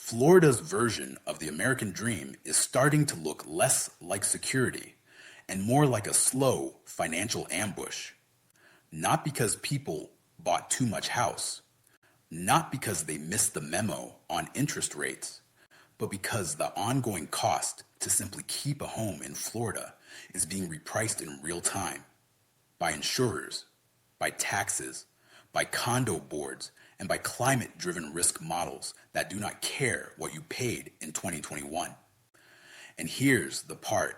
Florida's version of the American dream is starting to look less like security and more like a slow financial ambush. Not because people bought too much house, not because they missed the memo on interest rates, but because the ongoing cost to simply keep a home in Florida is being repriced in real time by insurers, by taxes, by condo boards, and by climate-driven risk models that do not care what you paid in 2021. And here's the part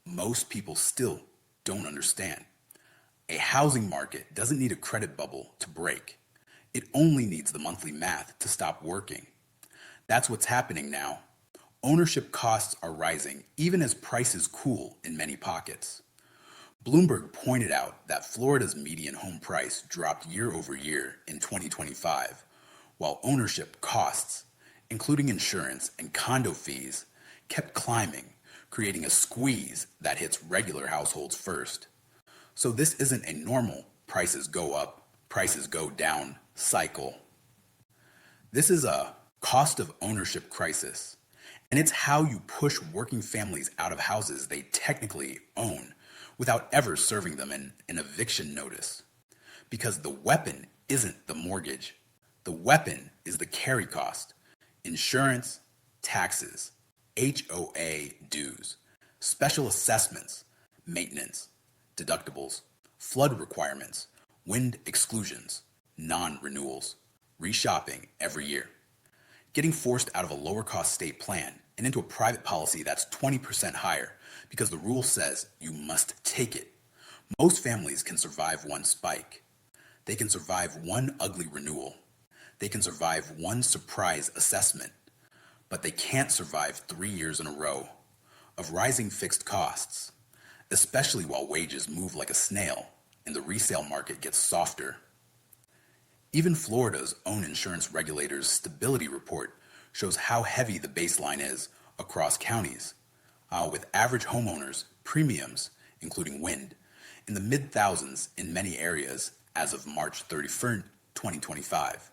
most people still don't understand. A housing market doesn't need a credit bubble to break. It only needs the monthly math to stop working. That's what's happening now. Ownership costs are rising even as prices cool in many pockets. Bloomberg pointed out that Florida's median home price dropped year over year in 2025, while ownership costs, including insurance and condo fees, kept climbing, creating a squeeze that hits regular households first. So this isn't a normal prices go up, prices go down cycle. This is a cost of ownership crisis, and it's how you push working families out of houses they technically own without ever serving them an eviction notice. Because the weapon isn't the mortgage. The weapon is the carry cost, insurance, taxes, HOA dues, special assessments, maintenance, deductibles, flood requirements, wind exclusions, non-renewals, reshopping every year. Getting forced out of a lower cost state plan and into a private policy that's 20% higher because the rule says you must take it. Most families can survive one spike. They can survive one ugly renewal. They can survive one surprise assessment. But they can't survive 3 years in a row of rising fixed costs, especially while wages move like a snail and the resale market gets softer. Even Florida's own insurance regulator's stability report shows how heavy the baseline is across counties, with average homeowners premiums, including wind, in the mid-thousands in many areas as of March 31st, 2025.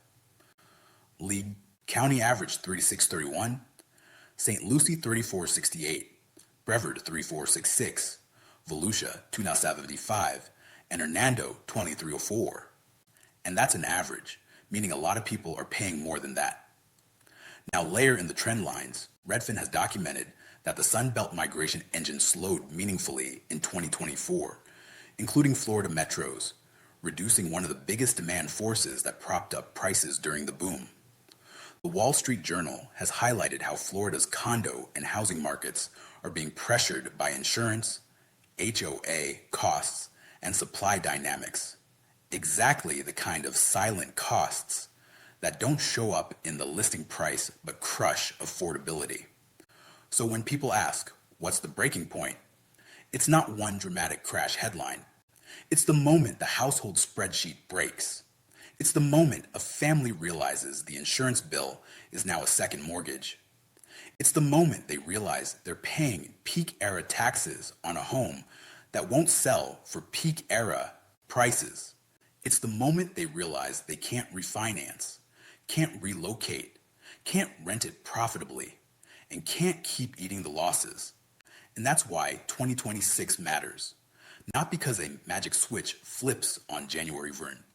League County average 3631, St. Lucie 3468, Brevard 3466, Volusia 2975, and Hernando 2304. And that's an average, meaning a lot of people are paying more than that. Now layer in the trend lines. Redfin has documented that the Sun Belt migration engine slowed meaningfully in 2024, including Florida metros, reducing one of the biggest demand forces that propped up prices during the boom. The Wall Street Journal has highlighted how Florida's condo and housing markets are being pressured by insurance, HOA costs, and supply dynamics. Exactly the kind of silent costs that don't show up in the listing price but crush affordability. So when people ask, what's the breaking point? It's not one dramatic crash headline. It's the moment the household spreadsheet breaks. It's the moment a family realizes the insurance bill is now a second mortgage. It's the moment they realize they're paying peak era taxes on a home that won't sell for peak era prices. It's the moment they realize they can't refinance, can't relocate, can't rent it profitably, and can't keep eating the losses. And that's why 2026 matters. Not because a magic switch flips on January 1,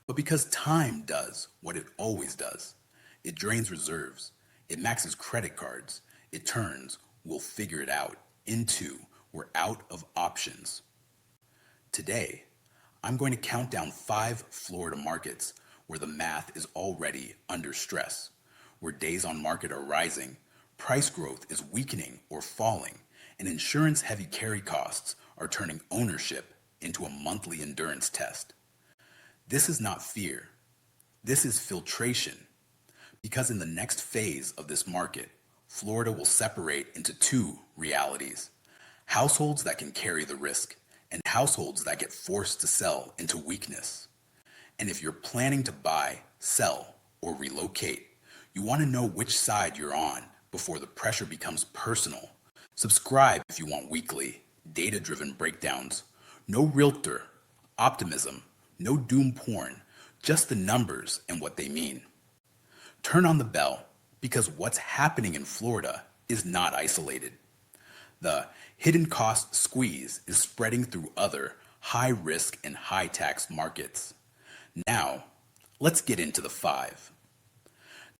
but because time does what it always does. It drains reserves, it maxes credit cards, it turns "we'll figure it out" into "we're out of options." Today, I'm going to count down 5 Florida markets where the math is already under stress, where days on market are rising, price growth is weakening or falling, and insurance-heavy carry costs are turning ownership into a monthly endurance test. This is not fear. This is filtration. Because in the next phase of this market, Florida will separate into 2 realities: households that can carry the risk and households that get forced to sell into weakness. And if you're planning to buy, sell, or relocate, you want to know which side you're on before the pressure becomes personal. Subscribe if you want weekly, data-driven breakdowns. No realtor, optimism, no doom porn, just the numbers and what they mean. Turn on the bell, Because what's happening in Florida is not isolated. The hidden cost squeeze is spreading through other high risk and high tax markets. Now, let's get into the five.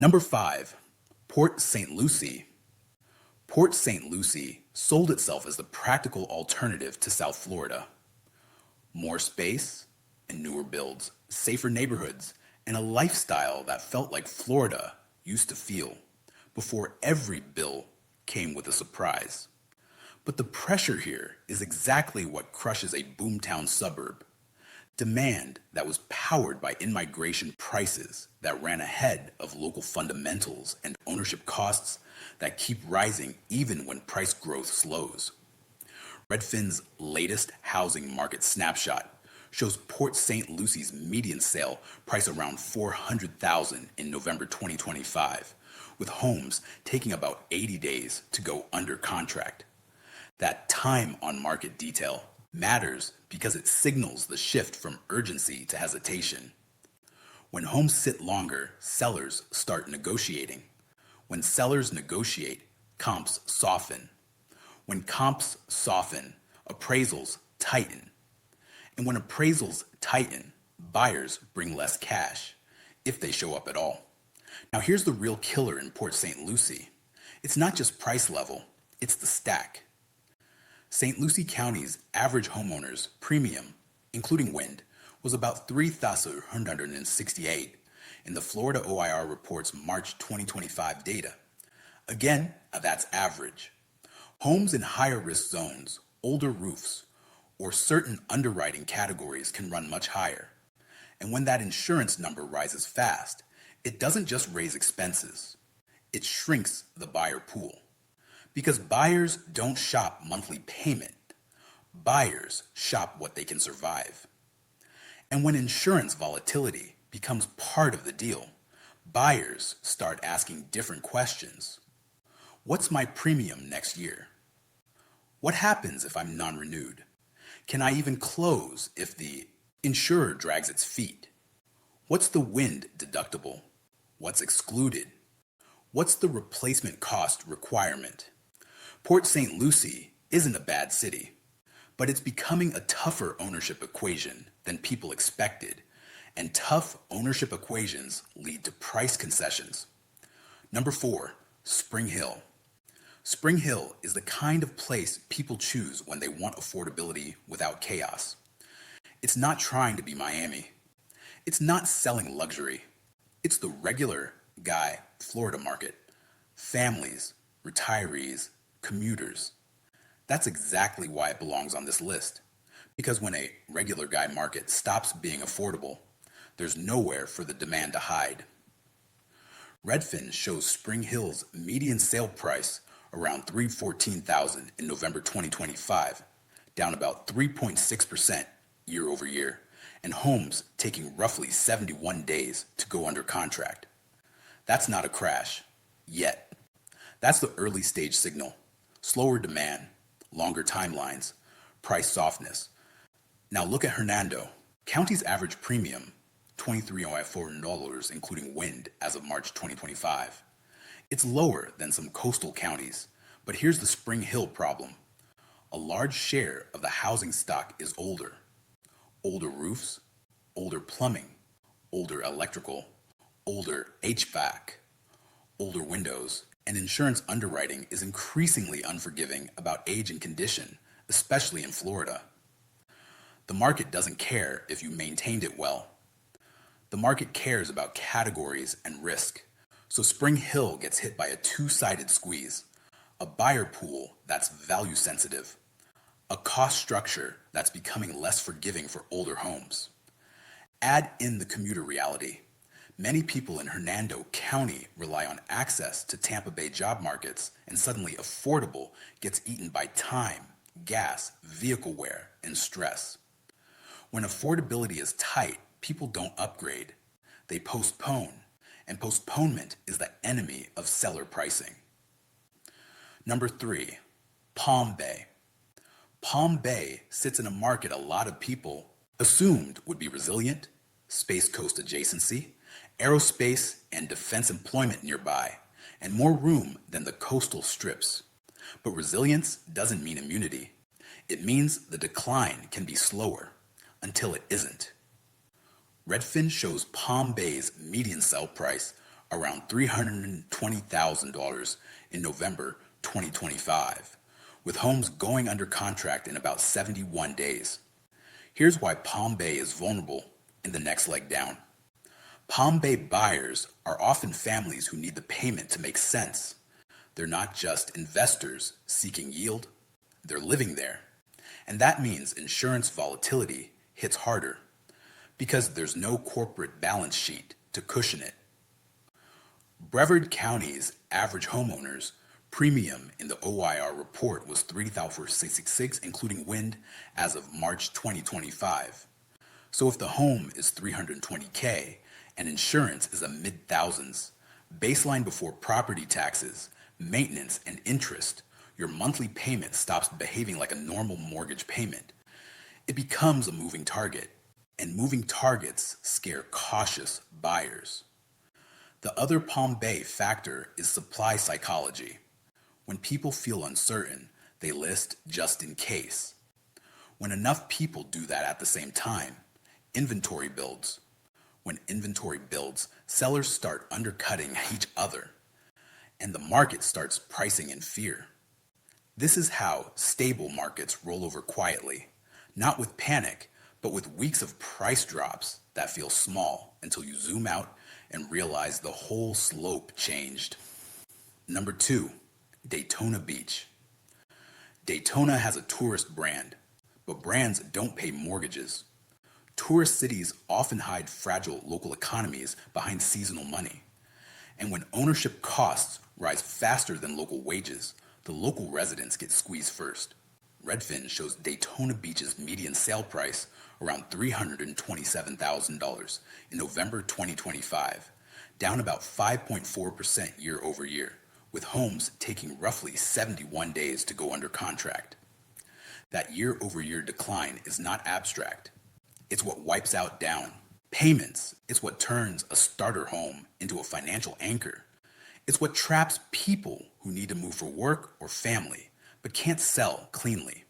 Number five, Port St. Lucie. Port St. Lucie sold itself as the practical alternative to South Florida. More space and newer builds, safer neighborhoods, and a lifestyle that felt like Florida used to feel before every bill came with a surprise. But the pressure here is exactly what crushes a boomtown suburb. Demand that was powered by in-migration prices that ran ahead of local fundamentals and ownership costs that keep rising even when price growth slows. Redfin's latest housing market snapshot shows Port St. Lucie's median sale price around $400,000 in November 2025, with homes taking about 80 days to go under contract. That time on market detail matters because it signals the shift from urgency to hesitation. When homes sit longer, sellers start negotiating. When sellers negotiate, comps soften. When comps soften, appraisals tighten. And when appraisals tighten, buyers bring less cash, if they show up at all. Now here's the real killer in Port St. Lucie. It's not just price level, it's the stack. St. Lucie County's average homeowners premium, including wind, was about $3,168 in the Florida OIR report's March 2025 data. Again, that's average. Homes in higher risk zones, older roofs, or certain underwriting categories can run much higher. And when that insurance number rises fast, it doesn't just raise expenses, it shrinks the buyer pool. Because buyers don't shop monthly payment. Buyers shop what they can survive. And when insurance volatility becomes part of the deal, buyers start asking different questions. What's my premium next year? What happens if I'm non-renewed? Can I even close if the insurer drags its feet? What's the wind deductible? What's excluded? What's the replacement cost requirement? Port St. Lucie isn't a bad city, but it's becoming a tougher ownership equation than people expected, and tough ownership equations lead to price concessions. Number four, Spring Hill. Spring Hill is the kind of place people choose when they want affordability without chaos. It's not trying to be Miami. It's not selling luxury. It's the regular guy Florida market. Families, retirees, commuters. That's exactly why it belongs on this list. Because when a regular guy market stops being affordable, there's nowhere for the demand to hide. Redfin shows Spring Hill's median sale price around $314,000 in November 2025, down about 3.6% year over year, and homes taking roughly 71 days to go under contract. That's not a crash, yet. That's the early stage signal. Slower demand, longer timelines, price softness. Now look at Hernando. County's average premium, $23,400 including wind as of March 2025. It's lower than some coastal counties, but here's the Spring Hill problem. A large share of the housing stock is older. Older roofs, older plumbing, older electrical, older HVAC, older windows, and insurance underwriting is increasingly unforgiving about age and condition, especially in Florida. The market doesn't care if you maintained it well. The market cares about categories and risk. So Spring Hill gets hit by a two-sided squeeze, a buyer pool that's value sensitive, a cost structure that's becoming less forgiving for older homes. Add in the commuter reality. Many people in Hernando County rely on access to Tampa Bay job markets, and suddenly affordable gets eaten by time, gas, vehicle wear, and stress. When affordability is tight, people don't upgrade. They postpone, and postponement is the enemy of seller pricing. Number three, Palm Bay. Palm Bay sits in a market a lot of people assumed would be resilient, Space Coast adjacency, aerospace and defense employment nearby, and more room than the coastal strips. But resilience doesn't mean immunity. It means the decline can be slower until it isn't. Redfin shows Palm Bay's median sale price around $320,000 in November 2025, with homes going under contract in about 71 days. Here's why Palm Bay is vulnerable in the next leg down. Palm Bay buyers are often families who need the payment to make sense. They're not just investors seeking yield, they're living there. And that means insurance volatility hits harder because there's no corporate balance sheet to cushion it. Brevard County's average homeowners premium in the OIR report was $3,466, including wind, as of March 2025. So if the home is $320K and insurance is a mid-thousands, baseline before property taxes, maintenance, and interest, your monthly payment stops behaving like a normal mortgage payment. It becomes a moving target, and moving targets scare cautious buyers. The other Palm Bay factor is supply psychology. When people feel uncertain, they list just in case. When enough people do that at the same time, inventory builds. When inventory builds, sellers start undercutting each other, and the market starts pricing in fear. This is how stable markets roll over quietly, not with panic, but with weeks of price drops that feel small until you zoom out and realize the whole slope changed. Number 2, Daytona Beach. Daytona has a tourist brand, but brands don't pay mortgages. Tourist cities often hide fragile local economies behind seasonal money. And when ownership costs rise faster than local wages, the local residents get squeezed first. Redfin shows Daytona Beach's median sale price around $327,000 in November 2025, down about 5.4% year over year, with homes taking roughly 71 days to go under contract. That year-over-year decline is not abstract. It's what wipes out down payments. It's what turns a starter home into a financial anchor. It's what traps people who need to move for work or family, but can't sell cleanly.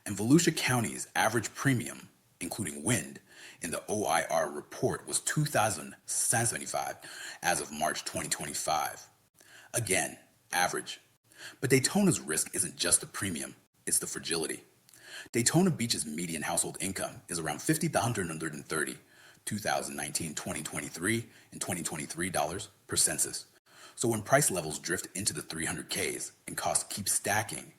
And Volusia County's average premium, including wind, in the OIR report was $2,075 as of March 2025. Again, average. But Daytona's risk isn't just the premium, it's the fragility. Daytona Beach's median household income is around $50,130, 2019, 2023, and 2023 dollars per census. So when price levels drift into the 300Ks and costs keep stacking,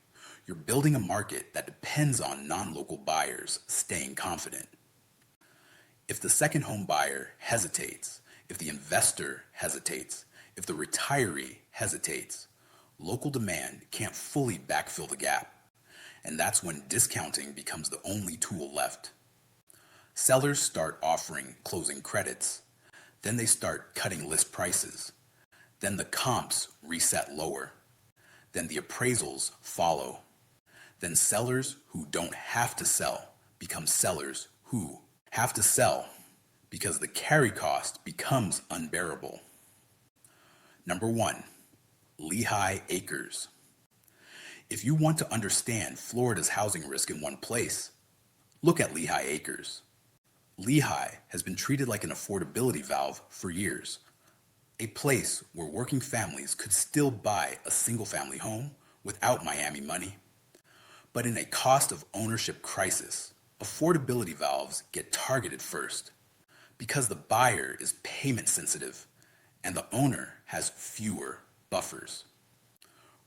you're building a market that depends on non-local buyers staying confident. If the second home buyer hesitates, if the investor hesitates, if the retiree hesitates, local demand can't fully backfill the gap. And that's when discounting becomes the only tool left. Sellers start offering closing credits. Then they start cutting list prices. Then the comps reset lower. Then the appraisals follow. Then sellers who don't have to sell become sellers who have to sell because the carry cost becomes unbearable. Number 1, Lehigh Acres. If you want to understand Florida's housing risk in one place, look at Lehigh Acres. Lehigh has been treated like an affordability valve for years, a place where working families could still buy a single-family home without Miami money. But in a cost of ownership crisis, affordability valves get targeted first because the buyer is payment sensitive and the owner has fewer buffers.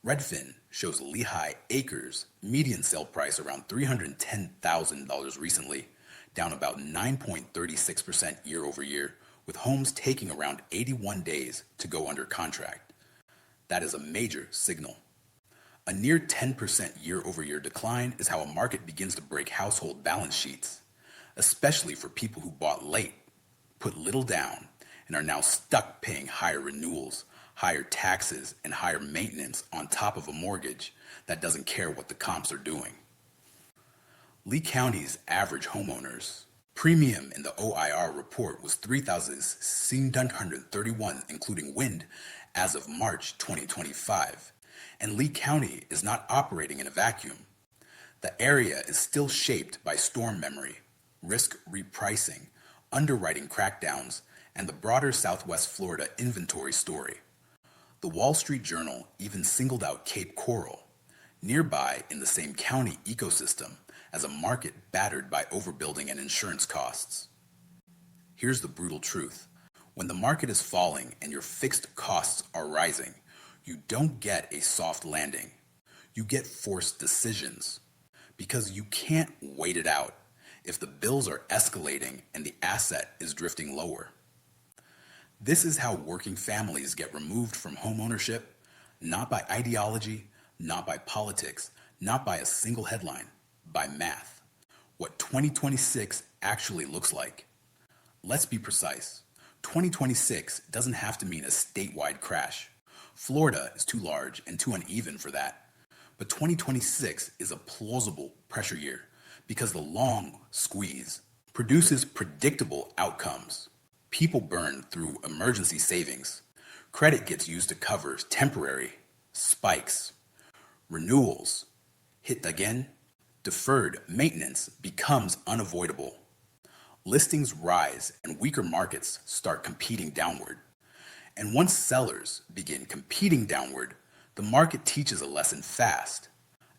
Redfin shows Lehigh Acres median sale price around $310,000 recently, down about 9.36% year over year, with homes taking around 81 days to go under contract. That is a major signal. A near 10% year over year decline is how a market begins to break household balance sheets, especially for people who bought late, put little down, and are now stuck paying higher renewals, higher taxes, and higher maintenance on top of a mortgage that doesn't care what the comps are doing. Lee County's average homeowners premium in the OIR report was $3,631, including wind, as of March 2025, and Lee County is not operating in a vacuum. The area is still shaped by storm memory, risk repricing, underwriting crackdowns, and the broader Southwest Florida inventory story. The Wall Street Journal even singled out Cape Coral, nearby in the same county ecosystem, as a market battered by overbuilding and insurance costs. Here's the brutal truth. When the market is falling and your fixed costs are rising, you don't get a soft landing. You get forced decisions. Because you can't wait it out if the bills are escalating and the asset is drifting lower. This is how working families get removed from homeownership, not by ideology, not by politics, not by a single headline, by math. What 2026 actually looks like. Let's be precise. 2026 doesn't have to mean a statewide crash. Florida is too large and too uneven for that. But 2026 is a plausible pressure year because the long squeeze produces predictable outcomes. People burn through emergency savings. Credit gets used to cover temporary spikes. Renewals hit again. Deferred maintenance becomes unavoidable. Listings rise and weaker markets start competing downward. And once sellers begin competing downward, the market teaches a lesson fast.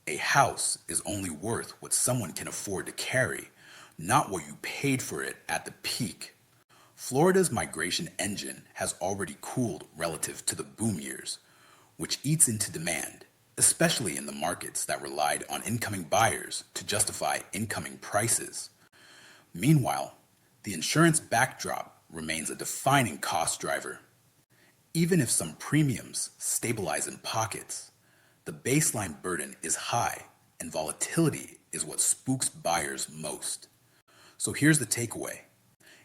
A house is only worth what someone can afford to carry, not what you paid for it at the peak. Florida's migration engine has already cooled relative to the boom years, which eats into demand, especially in the markets that relied on incoming buyers to justify incoming prices. Meanwhile, the insurance backdrop remains a defining cost driver. Even if some premiums stabilize in pockets, the baseline burden is high and volatility is what spooks buyers most. So here's the takeaway.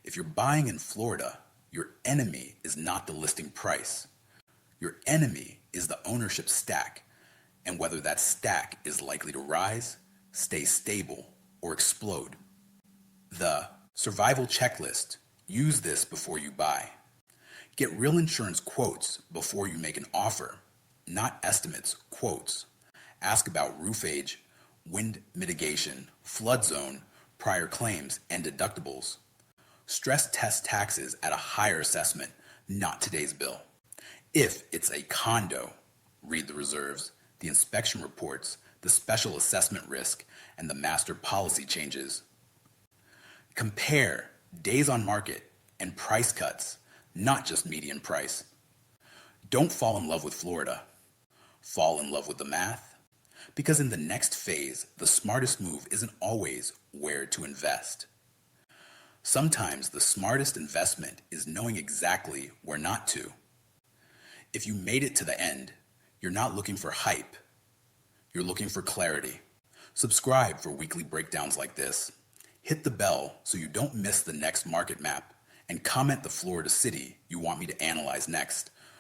If you're buying in Florida, your enemy is not the listing price. Your enemy is the ownership stack, and whether that stack is likely to rise, stay stable, or explode. The survival checklist. Use this before you buy. Get real insurance quotes before you make an offer, not estimates, quotes. Ask about roof age, wind mitigation, flood zone, prior claims, and deductibles. Stress test taxes at a higher assessment, not today's bill. If it's a condo, read the reserves, the inspection reports, the special assessment risk, and the master policy changes. Compare days on market and price cuts, not just median price. Don't fall in love with Florida. Fall in love with the math. Because in the next phase, the smartest move isn't always where to invest. Sometimes the smartest investment is knowing exactly where not to. If you made it to the end, you're not looking for hype. You're looking for clarity. Subscribe for weekly breakdowns like this. Hit the bell so you don't miss the next market map, and comment the Florida city you want me to analyze next.